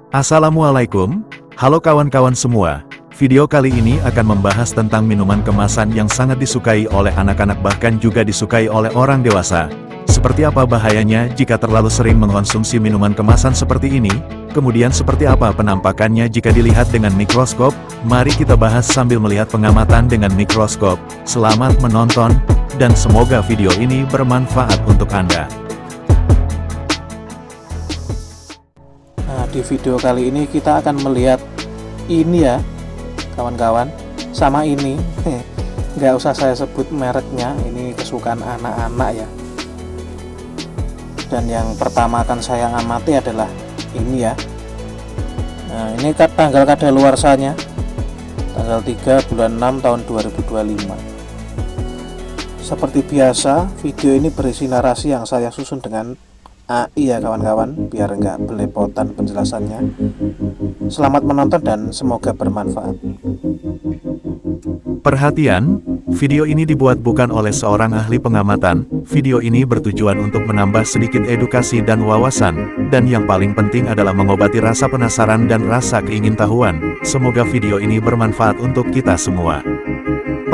Assalamualaikum, halo kawan-kawan semua. Video kali ini akan membahas tentang minuman kemasan yang sangat disukai oleh anak-anak bahkan juga disukai oleh orang dewasa. Seperti apa bahayanya jika terlalu sering mengkonsumsi minuman kemasan seperti ini? Kemudian seperti apa penampakannya jika dilihat dengan mikroskop? Mari kita bahas sambil melihat pengamatan dengan mikroskop. Selamat menonton, dan semoga video ini bermanfaat untuk Anda. Di video kali ini kita akan melihat ini ya kawan-kawan, sama ini nggak usah saya sebut mereknya, ini kesukaan anak-anak ya. Dan yang pertama akan saya amati adalah ini ya. Nah, ini tanggal kadaluarsanya tanggal 3 bulan 6 tahun 2025. Seperti biasa, video ini berisi narasi yang saya susun dengan AI ya kawan-kawan, biar nggak belepotan penjelasannya. Selamat menonton dan semoga bermanfaat. Perhatian, video ini dibuat bukan oleh seorang ahli pengamatan. Video ini bertujuan untuk menambah sedikit edukasi dan wawasan, dan yang paling penting adalah mengobati rasa penasaran dan rasa keingintahuan. Semoga video ini bermanfaat untuk kita semua.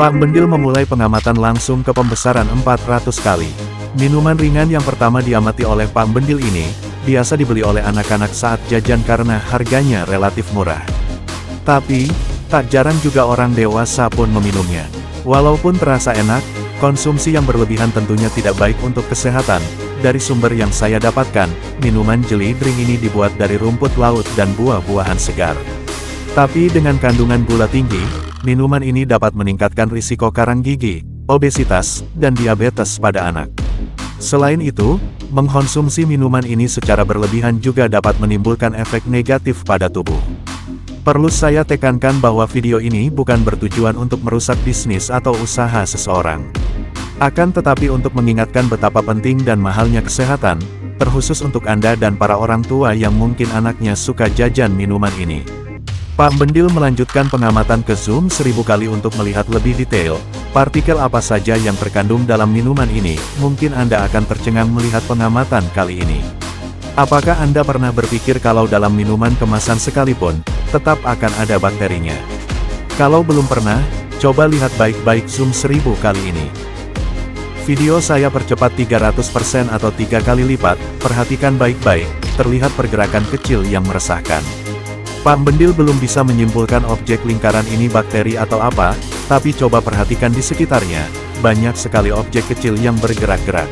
Pak Bendil memulai pengamatan langsung ke pembesaran 400 kali. Minuman ringan yang pertama diamati oleh Pak Bendil ini, biasa dibeli oleh anak-anak saat jajan karena harganya relatif murah. Tapi, tak jarang juga orang dewasa pun meminumnya. Walaupun terasa enak, konsumsi yang berlebihan tentunya tidak baik untuk kesehatan. Dari sumber yang saya dapatkan, minuman jelly drink ini dibuat dari rumput laut dan buah-buahan segar. Tapi dengan kandungan gula tinggi, minuman ini dapat meningkatkan risiko karang gigi, obesitas, dan diabetes pada anak. Selain itu, mengkonsumsi minuman ini secara berlebihan juga dapat menimbulkan efek negatif pada tubuh. Perlu saya tekankan bahwa video ini bukan bertujuan untuk merusak bisnis atau usaha seseorang. Akan tetapi untuk mengingatkan betapa penting dan mahalnya kesehatan, terkhusus untuk Anda dan para orang tua yang mungkin anaknya suka jajan minuman ini. Pak Bendil melanjutkan pengamatan ke zoom 1000 kali untuk melihat lebih detail, partikel apa saja yang terkandung dalam minuman ini. Mungkin Anda akan tercengang melihat pengamatan kali ini. Apakah Anda pernah berpikir kalau dalam minuman kemasan sekalipun, tetap akan ada bakterinya? Kalau belum pernah, coba lihat baik-baik zoom 1000 kali ini. Video saya percepat 300% atau 3 kali lipat, perhatikan baik-baik, terlihat pergerakan kecil yang meresahkan. Pak Bendil belum bisa menyimpulkan objek lingkaran ini bakteri atau apa, tapi coba perhatikan di sekitarnya, banyak sekali objek kecil yang bergerak-gerak.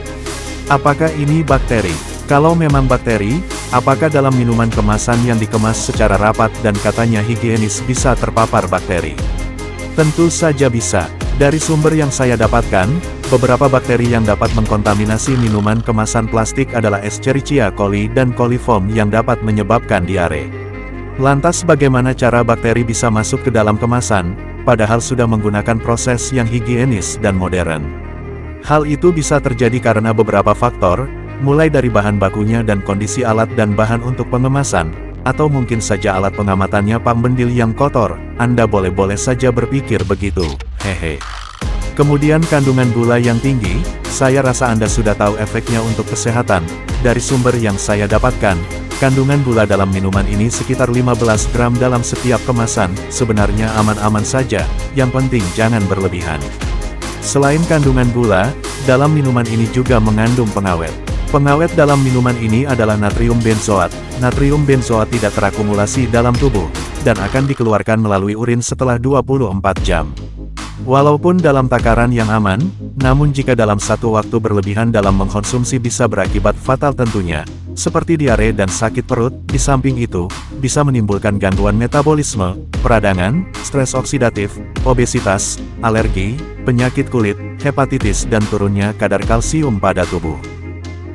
Apakah ini bakteri? Kalau memang bakteri, apakah dalam minuman kemasan yang dikemas secara rapat dan katanya higienis bisa terpapar bakteri? Tentu saja bisa. Dari sumber yang saya dapatkan, beberapa bakteri yang dapat mengkontaminasi minuman kemasan plastik adalah Escherichia coli dan coliform yang dapat menyebabkan diare. Lantas bagaimana cara bakteri bisa masuk ke dalam kemasan, padahal sudah menggunakan proses yang higienis dan modern? Hal itu bisa terjadi karena beberapa faktor, mulai dari bahan bakunya dan kondisi alat dan bahan untuk pengemasan, atau mungkin saja alat pengamatannya Pak Bendil yang kotor. Anda boleh-boleh saja berpikir begitu, hehe. Kemudian kandungan gula yang tinggi, saya rasa Anda sudah tahu efeknya untuk kesehatan. Dari sumber yang saya dapatkan, kandungan gula dalam minuman ini sekitar 15 gram dalam setiap kemasan. Sebenarnya aman-aman saja, yang penting jangan berlebihan. Selain kandungan gula, dalam minuman ini juga mengandung pengawet. Pengawet dalam minuman ini adalah natrium benzoat. Natrium benzoat tidak terakumulasi dalam tubuh, dan akan dikeluarkan melalui urin setelah 24 jam. Walaupun dalam takaran yang aman, namun jika dalam satu waktu berlebihan dalam mengkonsumsi bisa berakibat fatal tentunya, seperti diare dan sakit perut. Di samping itu, bisa menimbulkan gangguan metabolisme, peradangan, stres oksidatif, obesitas, alergi, penyakit kulit, hepatitis dan turunnya kadar kalsium pada tubuh.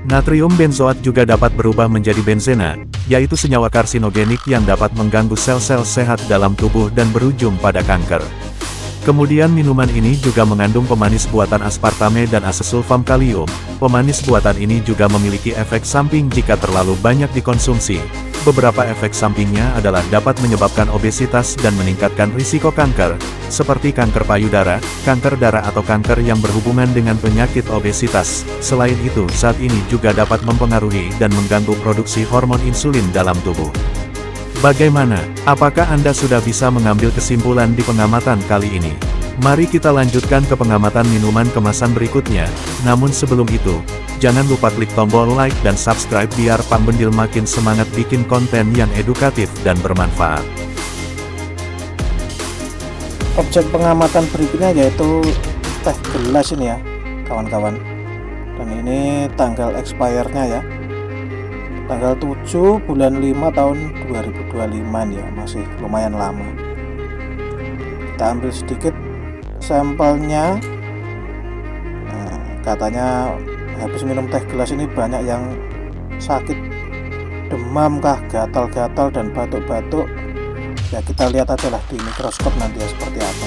Natrium benzoat juga dapat berubah menjadi benzena, yaitu senyawa karsinogenik yang dapat mengganggu sel-sel sehat dalam tubuh dan berujung pada kanker. Kemudian minuman ini juga mengandung pemanis buatan aspartame dan asesulfam kalium. Pemanis buatan ini juga memiliki efek samping jika terlalu banyak dikonsumsi. Beberapa efek sampingnya adalah dapat menyebabkan obesitas dan meningkatkan risiko kanker, seperti kanker payudara, kanker darah atau kanker yang berhubungan dengan penyakit obesitas. Selain itu, zat ini juga dapat mempengaruhi dan mengganggu produksi hormon insulin dalam tubuh. Bagaimana? Apakah Anda sudah bisa mengambil kesimpulan di pengamatan kali ini? Mari kita lanjutkan ke pengamatan minuman kemasan berikutnya. Namun sebelum itu, jangan lupa klik tombol like dan subscribe biar Pambendil makin semangat bikin konten yang edukatif dan bermanfaat. Objek pengamatan berikutnya yaitu teh gelas ini ya kawan-kawan, dan ini tanggal expire-nya ya, tanggal 7 bulan 5 tahun 2025 ya, masih lumayan lama. Kita ambil sedikit sampelnya. Nah, katanya habis minum teh gelas ini banyak yang sakit demam kah, gatal-gatal dan batuk-batuk. Ya kita lihat aja lah di mikroskop nanti ya seperti apa.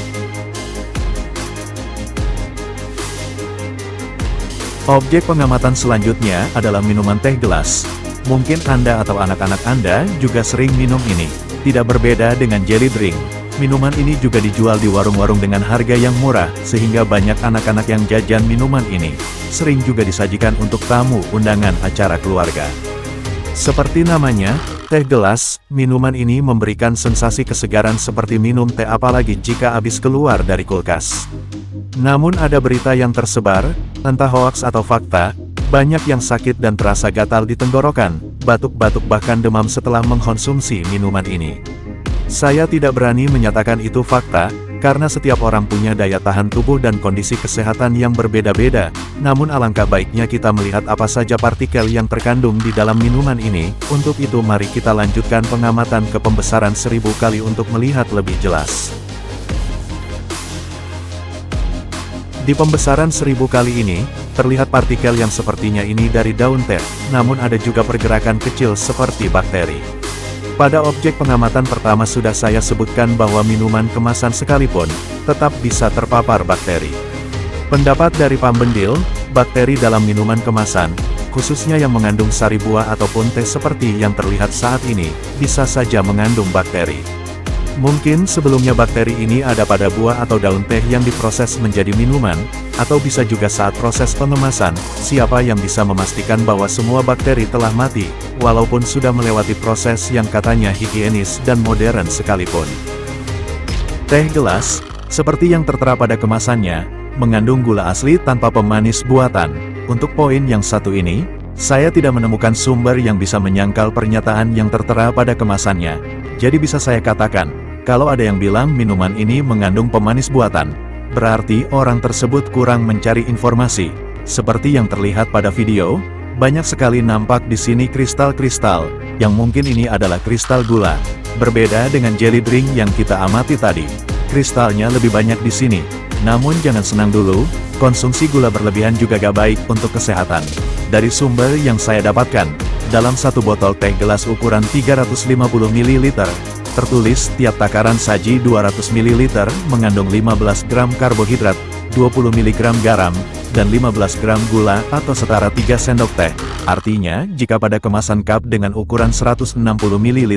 Objek pengamatan selanjutnya adalah minuman teh gelas. Mungkin Anda atau anak-anak Anda juga sering minum ini. Tidak berbeda dengan jelly drink. Minuman ini juga dijual di warung-warung dengan harga yang murah, sehingga banyak anak-anak yang jajan minuman ini. Sering juga disajikan untuk tamu undangan acara keluarga. Seperti namanya, teh gelas, minuman ini memberikan sensasi kesegaran seperti minum teh apalagi jika habis keluar dari kulkas. Namun ada berita yang tersebar, entah hoaks atau fakta, banyak yang sakit dan terasa gatal di tenggorokan, batuk-batuk bahkan demam setelah mengkonsumsi minuman ini. Saya tidak berani menyatakan itu fakta, karena setiap orang punya daya tahan tubuh dan kondisi kesehatan yang berbeda-beda, namun alangkah baiknya kita melihat apa saja partikel yang terkandung di dalam minuman ini. Untuk itu mari kita lanjutkan pengamatan ke pembesaran 1000 kali untuk melihat lebih jelas. Di pembesaran 1000 kali ini, terlihat partikel yang sepertinya ini dari daun teh, namun ada juga pergerakan kecil seperti bakteri. Pada objek pengamatan pertama sudah saya sebutkan bahwa minuman kemasan sekalipun, tetap bisa terpapar bakteri. Pendapat dari Pambendil, bakteri dalam minuman kemasan, khususnya yang mengandung sari buah ataupun teh seperti yang terlihat saat ini, bisa saja mengandung bakteri. Mungkin sebelumnya bakteri ini ada pada buah atau daun teh yang diproses menjadi minuman, atau bisa juga saat proses pengemasan. Siapa yang bisa memastikan bahwa semua bakteri telah mati, walaupun sudah melewati proses yang katanya higienis dan modern sekalipun. Teh gelas, seperti yang tertera pada kemasannya, mengandung gula asli tanpa pemanis buatan. Untuk poin yang satu ini, saya tidak menemukan sumber yang bisa menyangkal pernyataan yang tertera pada kemasannya. Jadi bisa saya katakan, kalau ada yang bilang minuman ini mengandung pemanis buatan, berarti orang tersebut kurang mencari informasi. Seperti yang terlihat pada video, banyak sekali nampak di sini kristal-kristal, yang mungkin ini adalah kristal gula. Berbeda dengan jelly drink yang kita amati tadi, kristalnya lebih banyak di sini. Namun jangan senang dulu, konsumsi gula berlebihan juga gak baik untuk kesehatan. Dari sumber yang saya dapatkan, dalam satu botol teh gelas ukuran 350 ml, tertulis tiap takaran saji 200 ml mengandung 15 gram karbohidrat, 20 mg garam, dan 15 gram gula atau setara 3 sendok teh. Artinya, jika pada kemasan cup dengan ukuran 160 ml,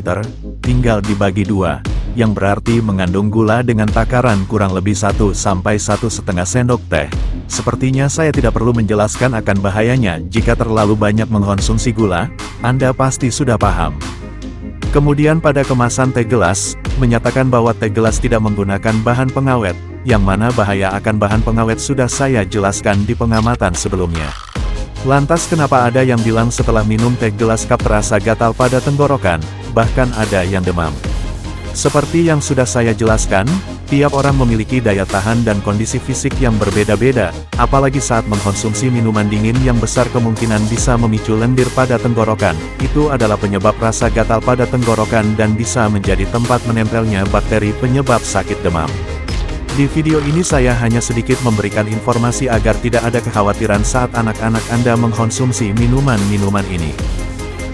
tinggal dibagi 2, yang berarti mengandung gula dengan takaran kurang lebih 1 sampai 1,5 sendok teh. Sepertinya saya tidak perlu menjelaskan akan bahayanya jika terlalu banyak mengkonsumsi gula, Anda pasti sudah paham. Kemudian pada kemasan teh gelas, menyatakan bahwa teh gelas tidak menggunakan bahan pengawet, yang mana bahaya akan bahan pengawet sudah saya jelaskan di pengamatan sebelumnya. Lantas kenapa ada yang bilang setelah minum teh gelas cup terasa gatal pada tenggorokan, bahkan ada yang demam? Seperti yang sudah saya jelaskan, tiap orang memiliki daya tahan dan kondisi fisik yang berbeda-beda, apalagi saat mengkonsumsi minuman dingin yang besar kemungkinan bisa memicu lendir pada tenggorokan. Itu adalah penyebab rasa gatal pada tenggorokan dan bisa menjadi tempat menempelnya bakteri penyebab sakit demam. Di video ini saya hanya sedikit memberikan informasi agar tidak ada kekhawatiran saat anak-anak Anda mengkonsumsi minuman-minuman ini.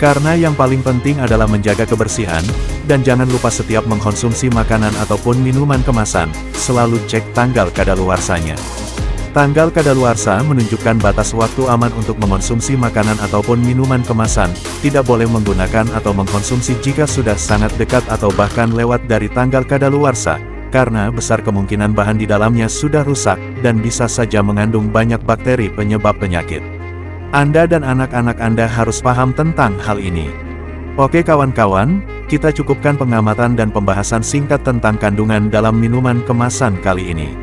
Karena yang paling penting adalah menjaga kebersihan, dan jangan lupa setiap mengkonsumsi makanan ataupun minuman kemasan, selalu cek tanggal kadaluarsanya. Tanggal kadaluarsa menunjukkan batas waktu aman untuk mengkonsumsi makanan ataupun minuman kemasan, tidak boleh menggunakan atau mengkonsumsi jika sudah sangat dekat atau bahkan lewat dari tanggal kadaluarsa, karena besar kemungkinan bahan di dalamnya sudah rusak, dan bisa saja mengandung banyak bakteri penyebab penyakit. Anda dan anak-anak Anda harus paham tentang hal ini. Oke kawan-kawan, kita cukupkan pengamatan dan pembahasan singkat tentang kandungan dalam minuman kemasan kali ini.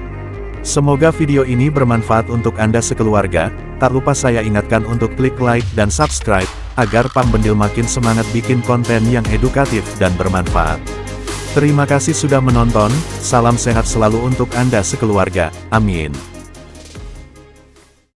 Semoga video ini bermanfaat untuk Anda sekeluarga. Tak lupa saya ingatkan untuk klik like dan subscribe, agar Pang Bendil makin semangat bikin konten yang edukatif dan bermanfaat. Terima kasih sudah menonton, salam sehat selalu untuk Anda sekeluarga, amin.